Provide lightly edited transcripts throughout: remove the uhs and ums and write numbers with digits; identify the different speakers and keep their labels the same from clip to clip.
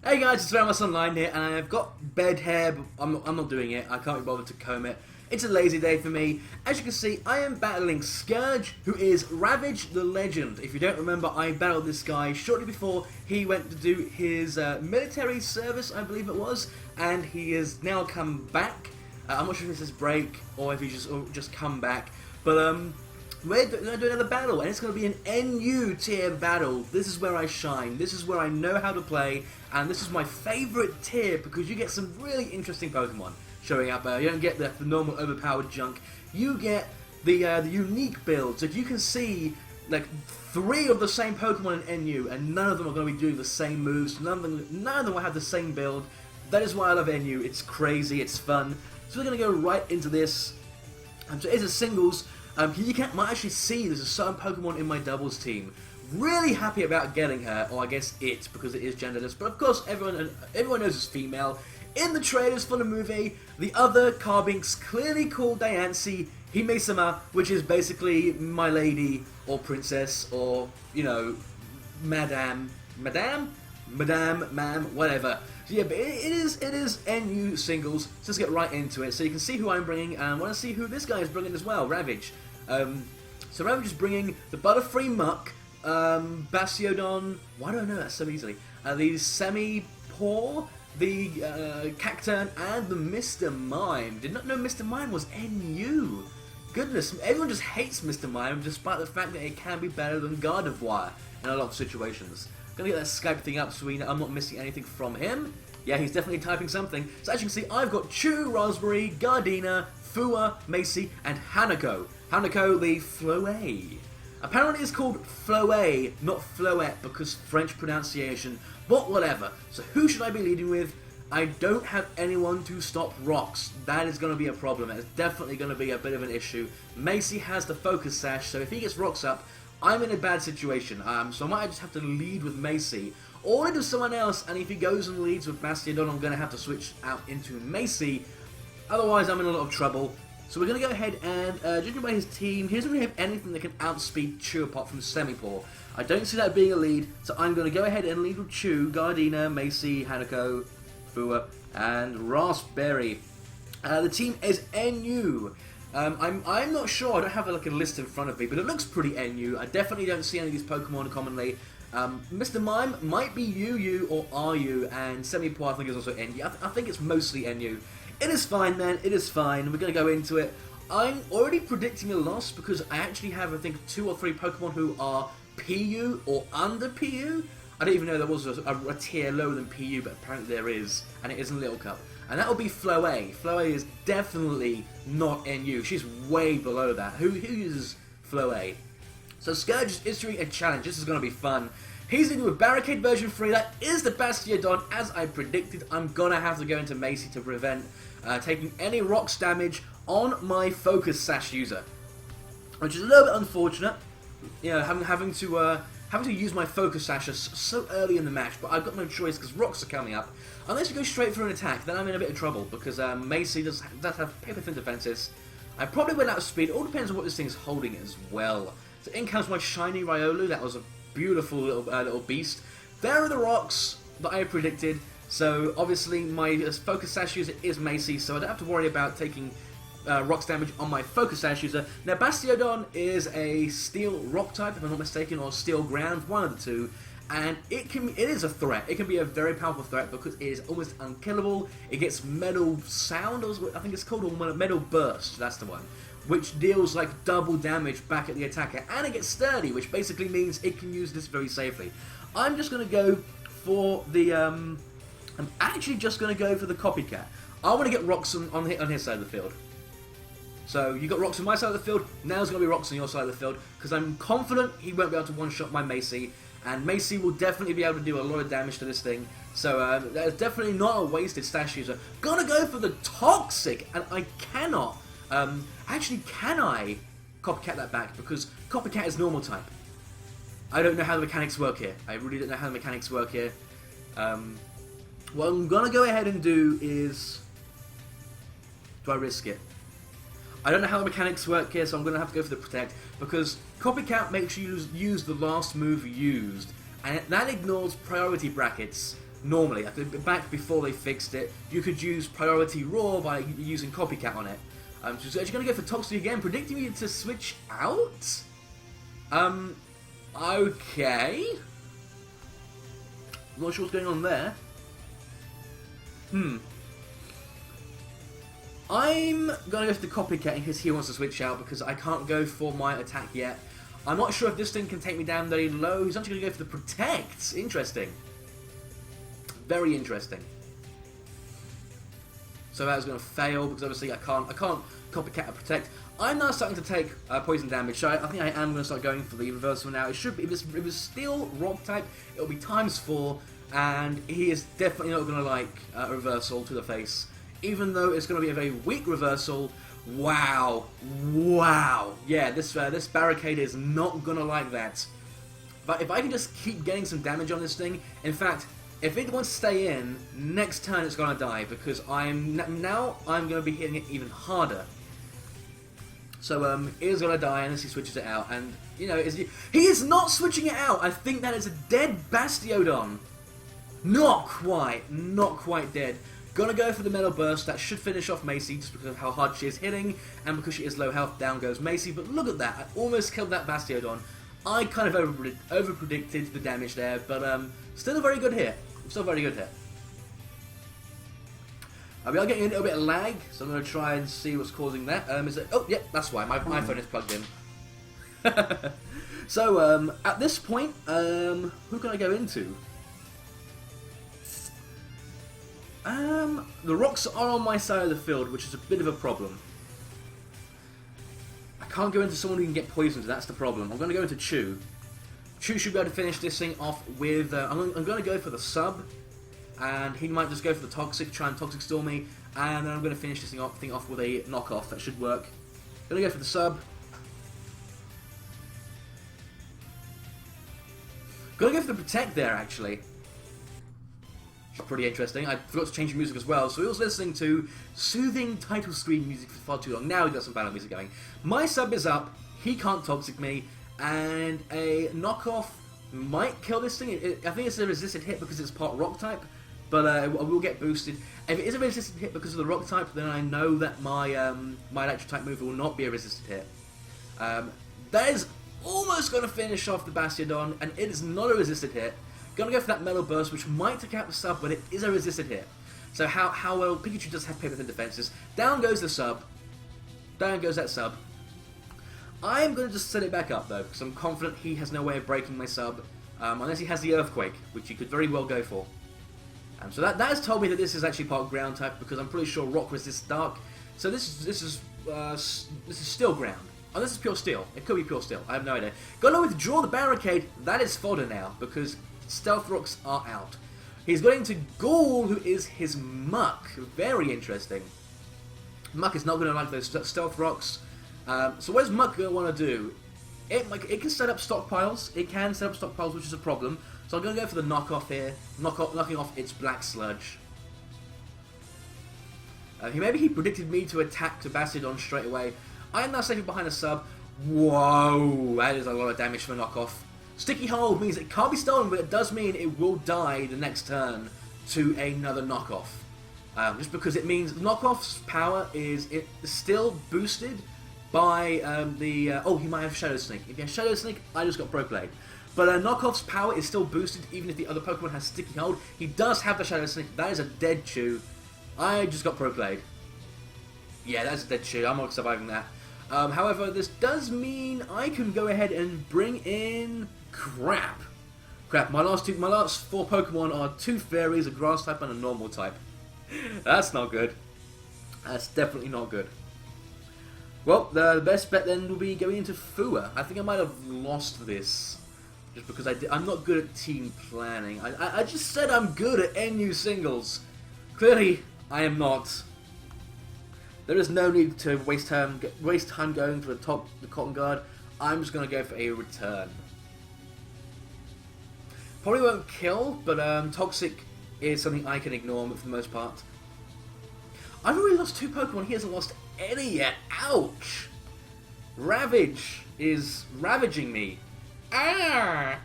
Speaker 1: Hey guys, it's TheRamosOnline here, and I've got bed hair, but I'm not doing it. I can't be bothered to comb it. It's a lazy day for me. As you can see, I am battling Scourge, who is Ravage the Legend. If you don't remember, I battled this guy shortly before he went to do his military service, I believe it was, and he has now come back. I'm not sure if it's his break or if he's just come back, but we're going to do another battle, and it's going to be an NU tier battle. This is where I shine. This is where I know how to play, and this is my favourite tier because you get some really interesting Pokemon showing up. You don't get the normal overpowered junk. You get the unique builds. If you can see, like, 3 of the same Pokemon in NU, and none of them are going to be doing the same moves. None of them will have the same build. That is why I love NU. It's crazy. It's fun. So we're going to go right into this. So it is a singles. You might actually see there's a certain Pokemon in my doubles team. Really happy about getting her, or I guess it, because it is genderless. But of course, everyone knows it's female. In the trailers for the movie, the other Carbinks clearly called Diancie Hime-sama, which is basically my lady, or princess, or, you know, madame, ma'am, whatever. So yeah, but it is NU singles, so let's get right into it. So you can see who I'm bringing, and I want to see who this guy is bringing as well, Ravage. So Ravage is bringing the Butterfree Muck, Bastiodon, why do I know that so easily? The Semi-Paw, the Cacturn, and the Mr. Mime. Did not know Mr. Mime was NU. Goodness, everyone just hates Mr. Mime, despite the fact that it can be better than Gardevoir in a lot of situations. Gonna get that Skype thing up so I'm not missing anything from him. Yeah, he's definitely typing something. So as you can see, I've got Chew, Raspberry, Gardena, Fua, Macy, and Hanako. Hanako the Floet. Apparently it's called Floet, not Floette, because French pronunciation, but whatever. So who should I be leading with? I don't have anyone to stop Rocks. That is going to be a problem. It's definitely going to be a bit of an issue. Macy has the Focus Sash, so if he gets Rocks up, I'm in a bad situation. So I might just have to lead with Macy, or into someone else, and if he goes and leads with Bastiodon, I'm going to have to switch out into Macy. Otherwise, I'm in a lot of trouble. So we're going to go ahead and, judging by his team, he doesn't really have anything that can outspeed Chew apart from Semi-Paw. I don't see that being a lead, so I'm going to go ahead and lead with Chew, Gardena, Macy, Hanako, Fua, and Raspberry. The team is NU. I'm not sure, I don't have like a list in front of me, but it looks pretty NU. I definitely don't see any of these Pokemon commonly. Mr. Mime might be UU or RU, and Semi-Paw I think is also NU. I think it's mostly NU. It is fine, man, it is fine. We're going to go into it. I'm already predicting a loss because I actually have, I think, 2 or 3 Pokemon who are PU or under PU. I didn't even know there was a tier lower than PU, but apparently there is, and it is in Little Cup. And that will be Floet. Floet is definitely not NU. She's way below that. Who uses Floet? So Scourge is issuing a challenge. This is going to be fun. He's leading with Barricade version 3. That is the Bastiodon, as I predicted. I'm going to have to go into Macy to prevent taking any Rocks damage on my Focus Sash user, which is a little bit unfortunate. You know, having to use my Focus Sash so early in the match, but I've got no choice because Rocks are coming up. Unless you go straight for an attack, then I'm in a bit of trouble because Macy does have paper thin defenses. I probably went out of speed. It all depends on what this thing's holding as well. So in comes my shiny Riolu. That was a beautiful little beast. There are the Rocks that I predicted. So obviously my Focus Sash user is Macy, so I don't have to worry about taking Rocks damage on my Focus Sash user. Now Bastiodon is a Steel Rock type, if I'm not mistaken, or Steel Ground, one of the two. And it is a threat. It can be a very powerful threat because it is almost unkillable. It gets Metal Sound, or I think it's called, or Metal Burst, that's the one, which deals like double damage back at the attacker. And it gets Sturdy, which basically means it can use this very safely. I'm just going to go for the, I'm actually just going to go for the Copycat. I want to get Rocks on his side of the field. So you got Rocks on my side of the field, now there's going to be Rocks on your side of the field, because I'm confident he won't be able to one-shot my Macy, and Macy will definitely be able to do a lot of damage to this thing. So that's definitely not a wasted stash user. Gonna go for the Toxic, and I cannot, actually can I Copycat that back, because Copycat is normal type. I don't know how the mechanics work here. I really don't know how the mechanics work here. What I'm gonna go ahead and do is, do I risk it? I don't know how the mechanics work here, so I'm going to have to go for the Protect, because Copycat makes you use the last move used, and that ignores priority brackets, Normally, back before they fixed it, you could use Priority Raw by using Copycat on it. So actually going to go for Toxic again, predicting me to switch out? Okay. I'm not sure what's going on there. I'm going to go for the Copycat in case he wants to switch out, because I can't go for my attack yet. I'm not sure if this thing can take me down very low. He's actually going to go for the Protect. Interesting. Very interesting. So that was going to fail, because obviously I can't Copycat and Protect. I'm now starting to take poison damage, so I think I am going to start going for the reversal now. It should be, if it was still Rock type, it'll be ×4, and he is definitely not going to like a reversal to the face. Even though it's going to be a very weak reversal. Wow. Wow. Yeah, this barricade is not going to like that. But if I can just keep getting some damage on this thing, in fact, if it wants to stay in, next turn it's going to die, because I'm going to be hitting it even harder. So it is going to die unless he switches it out, and you know, he is not switching it out. I think that is a dead Bastiodon. Not quite dead. Gonna go for the Metal Burst. That should finish off Macy just because of how hard she is hitting, and because she is low health, down goes Macy. But look at that, I almost killed that Bastiodon. I kind of over-predicted the damage there, but still a very good hit. Still a very good hit. We are getting a little bit of lag, so I'm going to try and see what's causing that. Oh, yeah, that's why. My phone is plugged in. So, at this point, who can I go into? The rocks are on my side of the field, which is a bit of a problem. I can't go into someone who can get poisoned, that's the problem. I'm going to go into Chew. Chew should be able to finish this thing off with... I'm going to go for the sub, and he might just go for the Toxic, try and Toxic Storm me, and then I'm going to finish this thing off with a knockoff. That should work. Going to go for the sub. Going to go for the Protect there, actually. Pretty interesting. I forgot to change the music as well, so he was listening to soothing title screen music for far too long. Now he got some battle music going. My sub is up, he can't Toxic me, and a knockoff might kill this thing. I think it's a resisted hit because it's part Rock type, but I will get boosted. If it is a resisted hit because of the Rock type, then I know that my my Electric type move will not be a resisted hit. That is almost going to finish off the Bastiodon, and it is not a resisted hit. Gonna go for that Metal Burst, which might take out the sub, but it is a resisted hit. So how well, Pikachu does have paper thin defenses. Down goes the sub. Down goes that sub. I'm going to just set it back up, though, because I'm confident he has no way of breaking my sub, unless he has the Earthquake, which he could very well go for. So that has told me that this is actually part Ground type, because I'm pretty sure Rock resists Dark. So this is still Ground. Oh, this is pure Steel. It could be pure Steel. I have no idea. Gonna withdraw the Barricade. That is fodder now, because Stealth Rocks are out. He's going to Ghoul, who is his Muck. Very interesting. Muck is not going to like those Stealth Rocks. So what does Muck going to want to do? It can set up stockpiles. It can set up stockpiles, which is a problem. So I'm going to go for the knockoff here. Knocking off its Black Sludge. Maybe he predicted me to attack to Bastiodon straight away. I am now safely behind a sub. Whoa, that is a lot of damage for a knockoff. Sticky Hold means it can't be stolen, but it does mean it will die the next turn to another knockoff. Just because it means knockoff's power is still boosted by oh, he might have Shadow Sneak. If he has Shadow Sneak, I just got Pro Blade. But knockoff's power is still boosted even if the other Pokemon has Sticky Hold. He does have the Shadow Sneak. That is a dead Chew. I just got Pro Blade. Yeah, that's a dead Chew. I'm not surviving that. However, this does mean I can go ahead and bring in Crap. My last 4 Pokemon are 2 Fairies, a Grass type, and a Normal type. That's not good. That's definitely not good. Well, the best bet then will be going into Fua. I think I might have lost this just because I'm not good at team planning. I just said I'm good at NU singles. Clearly, I am not. There is no need to waste time going for the Cotton Guard. I'm just going to go for a return. Probably won't kill, but Toxic is something I can ignore for the most part. I've already lost 2 Pokemon. He hasn't lost any yet. Ouch! Ravage is ravaging me. Ah!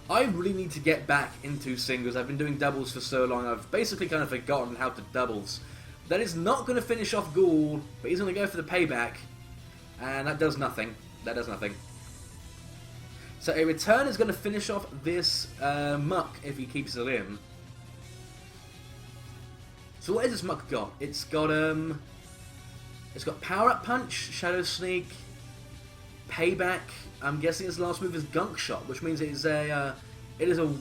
Speaker 1: I really need to get back into singles. I've been doing doubles for so long, I've basically kind of forgotten how to doubles. That is not going to finish off Ghoul, but he's going to go for the payback, and that does nothing. That does nothing. So a return is going to finish off this Muck if he keeps it in. So what has this Muck got? It's got Power Up Punch, Shadow Sneak, Payback. I'm guessing his last move is Gunk Shot, which means it is a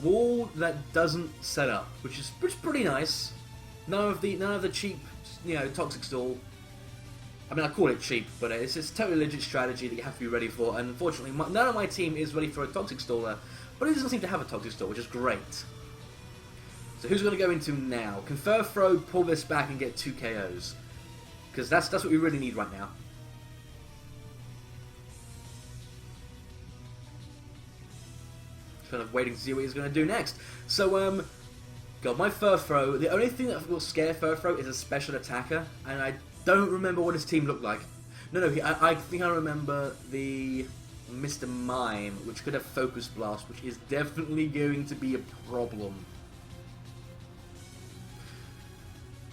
Speaker 1: wall that doesn't set up, which is pretty nice. None of the cheap, Toxic Stall. I mean, I call it cheap, but it's a totally legit strategy that you have to be ready for. And unfortunately, none of my team is ready for a Toxic Staller, but he doesn't seem to have a Toxic Stall, which is great. So who's going to go into now? Can Furfrou pull this back and get 2 KOs? Because that's what we really need right now. Just kind of waiting to see what he's going to do next. So, God, my Furfrou, the only thing that will scare Furfrou is a special attacker, and I don't remember what his team looked like. No, I think I remember the Mr. Mime, which could have Focus Blast, which is definitely going to be a problem.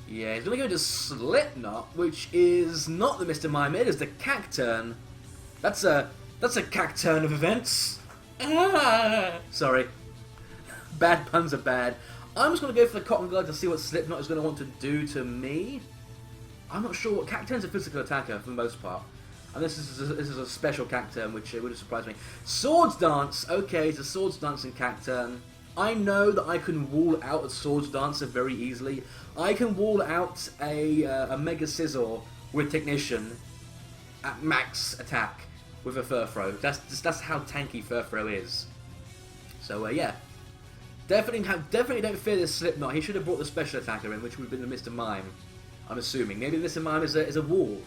Speaker 1: Yeah, he's going to go to Slipknot, which is not the Mr. Mime, it is the Cacturn. That's a Cacturn of events. Ah! Sorry. Bad puns are bad. I'm just going to go for the Cotton Glove to see what Slipknot is going to want to do to me. I'm not sure. Cacturn's a physical attacker for the most part. And this is a special Cacturn, which would have surprised me. Swords Dance. Okay, it's a Swords Dance in Cacturn. I know that I can wall out a Swords Dancer very easily. I can wall out a Mega Scizor with Technician at max attack with a Furfrou. That's how tanky Furfrou is. So yeah, definitely don't fear this Slipknot. He should have brought the special attacker in, which would have been the Mr. Mime. I'm assuming maybe Mr. Mime is a wall,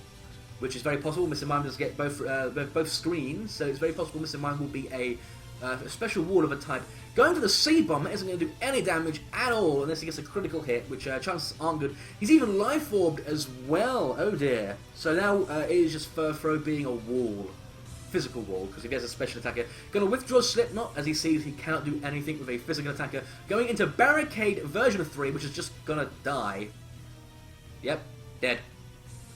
Speaker 1: which is very possible. Mr. Mime does get both screens, so it's very possible Mr. Mime will be a special wall of a type. Going for the C-Bomb isn't going to do any damage at all unless he gets a critical hit, which chances aren't good. He's even Life Orbed as well, oh dear. So now it is just Furfrou being a wall. Physical wall, because if he has a special attacker. Going to withdraw Slipknot as he sees he cannot do anything with a physical attacker. Going into Barricade version 3, which is just going to die. Yep, dead.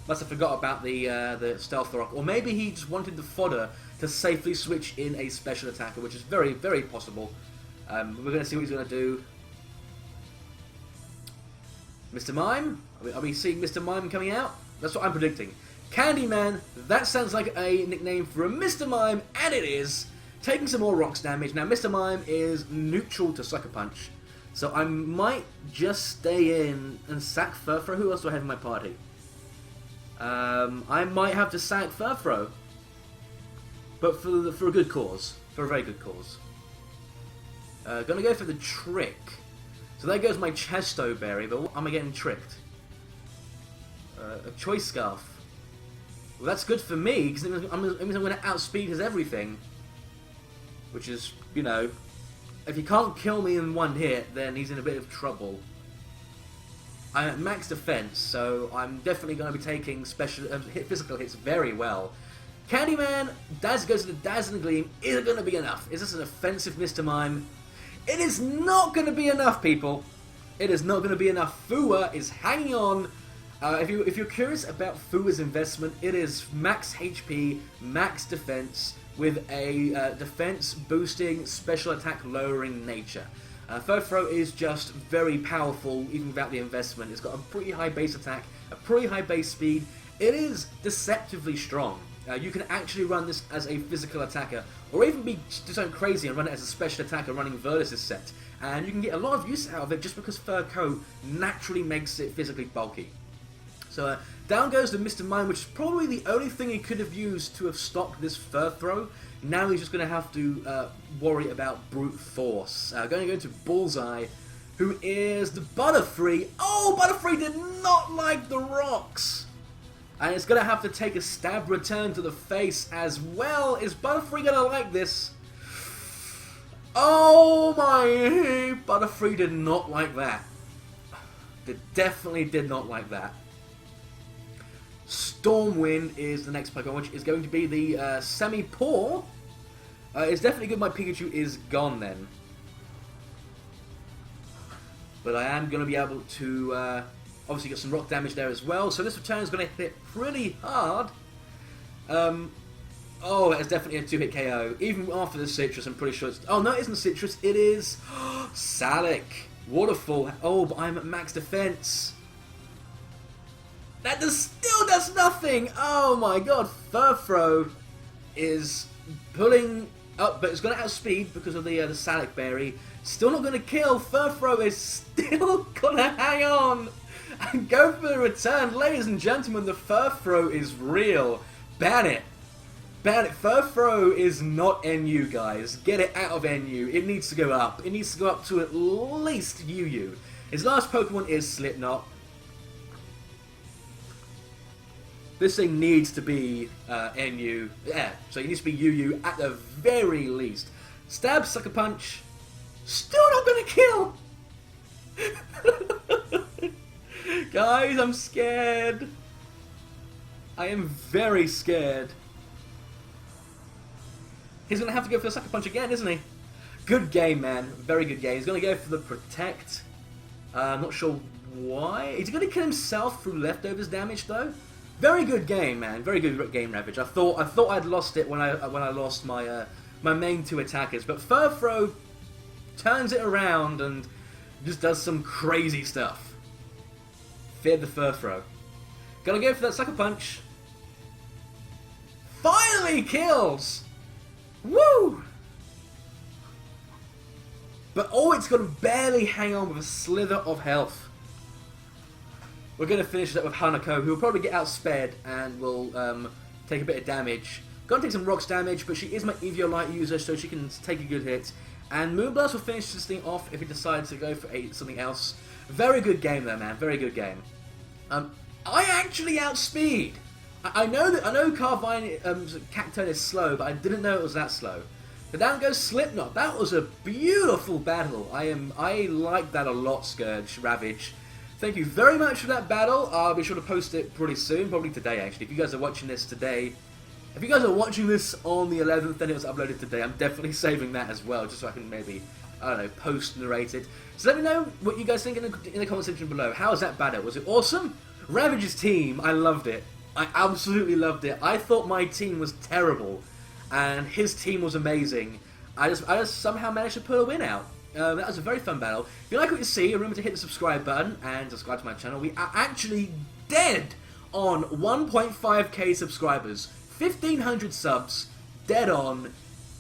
Speaker 1: Must have forgot about the Stealth Rock. Or maybe he just wanted the fodder to safely switch in a special attacker, which is very, very possible. We're going to see what he's going to do. Mr. Mime? Are we seeing Mr. Mime coming out? That's what I'm predicting. Candyman, that sounds like a nickname for a Mr. Mime, and it is. Taking some more rocks damage. Now, Mr. Mime is neutral to Sucker Punch. So I might just stay in and sack Furfrou. Who else do I have in my party? I might have to sack Furfrou. But for a good cause. For a very good cause. Gonna go for the trick. So there goes my Chesto Berry, but what am I getting tricked? A Choice Scarf. Well, that's good for me, because it means I'm going to outspeed his everything. Which is, if he can't kill me in one hit, then he's in a bit of trouble. I'm at max defense, so I'm definitely going to be taking physical hits very well. Candyman, Daz goes to the Dazzling Gleam. Is it going to be enough? Is this an offensive Mr. Mime? It is not going to be enough, people. It is not going to be enough. Fua is hanging on. If you're curious about Fua's investment, it is max HP, max defense, with a defense boosting, special attack lowering nature. Furfrou is just very powerful even without the investment. It's got a pretty high base attack, a pretty high base speed. It is deceptively strong. You can actually run this as a physical attacker, or even be just so crazy and run it as a special attacker running Vertices set. And you can get a lot of use out of it just because Fur Coat naturally makes it physically bulky. So down goes the Mr. Mime, which is probably the only thing he could have used to have stopped this Furfrou. Now he's just going to have to worry about brute force. Going to go into Bullseye, who is the Butterfree. Oh, Butterfree did not like the rocks! And it's going to have to take a stab return to the face as well. Is Butterfree going to like this? Oh my! Butterfree did not like that. They definitely did not like that. Stormwind is the next Pokemon, which is going to be the Semi-Poor. It's definitely good my Pikachu is gone then. but I am going to be able to obviously get some rock damage there as well. So this return is going to hit pretty hard. Oh, it's definitely a 2-hit KO. Even after the citrus, I'm pretty sure it's... Oh, no, it isn't citrus. It is Salic. Waterfall. Oh, but I'm at max defense. That still does nothing. Oh my god. Furfrou is pulling up, but it's going to outspeed because of the Salic berry. Still not going to kill. Furfrou is still going to hang on and go for the return. Ladies and gentlemen, the Furfrou is real. Ban it. Ban it. Furfrou is not NU, guys. Get it out of NU. It needs to go up. It needs to go up to at least UU. His last Pokemon is Slipknot. This thing needs to be NU. Yeah, so it needs to be UU at the very least. Stab, Sucker Punch. Still not gonna kill! Guys, I'm scared. I am very scared. He's going to have to go for the Sucker Punch again, isn't he? Good game, man. Very good game. He's going to go for the Protect. I'm not sure why. Is he going to kill himself through leftovers damage, though? Very good game, man. Very good game, Ravage. I thought I'd lost it when I lost my my main 2 attackers, but Furfrou turns it around and just does some crazy stuff. Fear the Furfrou. Gonna go for that Sucker Punch. Finally kills! Woo! But oh, it's going to barely hang on with a slither of health. We're going to finish that with Hanako, who will probably get outspared and will take a bit of damage. Going to take some rocks damage, but she is my Eviolite user, so she can take a good hit. And Moonblast will finish this thing off if he decides to go for something else. Very good game though, man. Very good game. I actually outspeed. I know Carvine Cacturne is slow, but I didn't know it was that slow. But down goes Slipknot. That was a beautiful battle. I like that a lot, Scourge, Ravage. Thank you very much for that battle. I'll be sure to post it pretty soon, probably today actually. If you guys are watching this today, if you guys are watching this on the 11th, then it was uploaded today. I'm definitely saving that as well, just so I can maybe, I don't know, post-narrate it. So let me know what you guys think in the comment section below. How was that battle? Was it awesome? Ravage's team, I loved it. I absolutely loved it. I thought my team was terrible, and his team was amazing. I just somehow managed to pull a win out. That was a very fun battle. If you like what you see, remember to hit the subscribe button and subscribe to my channel. We are actually dead on 1.5k subscribers. 1,500 subs, dead on.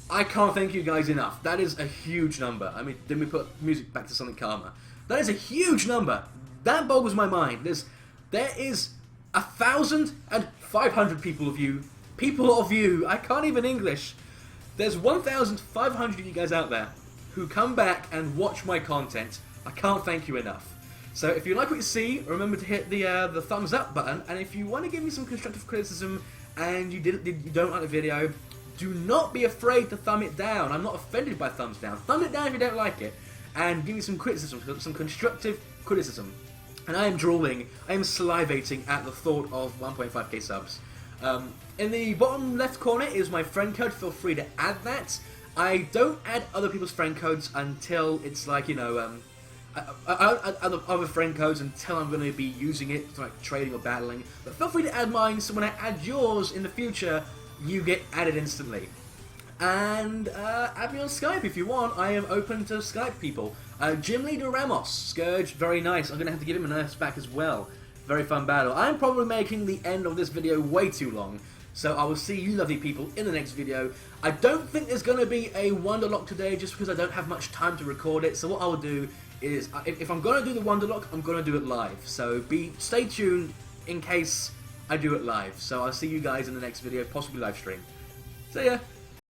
Speaker 1: I can't thank you guys enough. That is a huge number. I mean, then we put music back to Sonic Karma. That is a huge number. That boggles my mind. There is 1,500 people of you. I can't even English. There's 1,500 of you guys out there who come back and watch my content. I can't thank you enough. So if you like what you see, remember to hit the thumbs up button. And if you want to give me some constructive criticism and you don't like the video, do not be afraid to thumb it down. I'm not offended by thumbs down. Thumb it down if you don't like it, and give me some criticism, some constructive criticism. And I am drooling, I am salivating at the thought of 1.5k subs. In the bottom left corner is my friend code. Feel free to add that. I don't add other people's friend codes until it's like, you know, I add other friend codes until I'm going to be using it for like trading or battling. But feel free to add mine, so when I add yours in the future, you get added instantly. And add me on Skype if you want. I am open to Skype people. Leader Ramos, Scourge, very nice. I'm going to have to give him a nurse back as well. Very fun battle. I'm probably making the end of this video way too long, so I will see you lovely people in the next video. I don't think there's going to be a Wonderlocke today just because I don't have much time to record it. So what I will do is, if I'm going to do the Wonderlocke, I'm going to do it live. So stay tuned in case I do it live. So I'll see you guys in the next video, possibly live stream. See ya!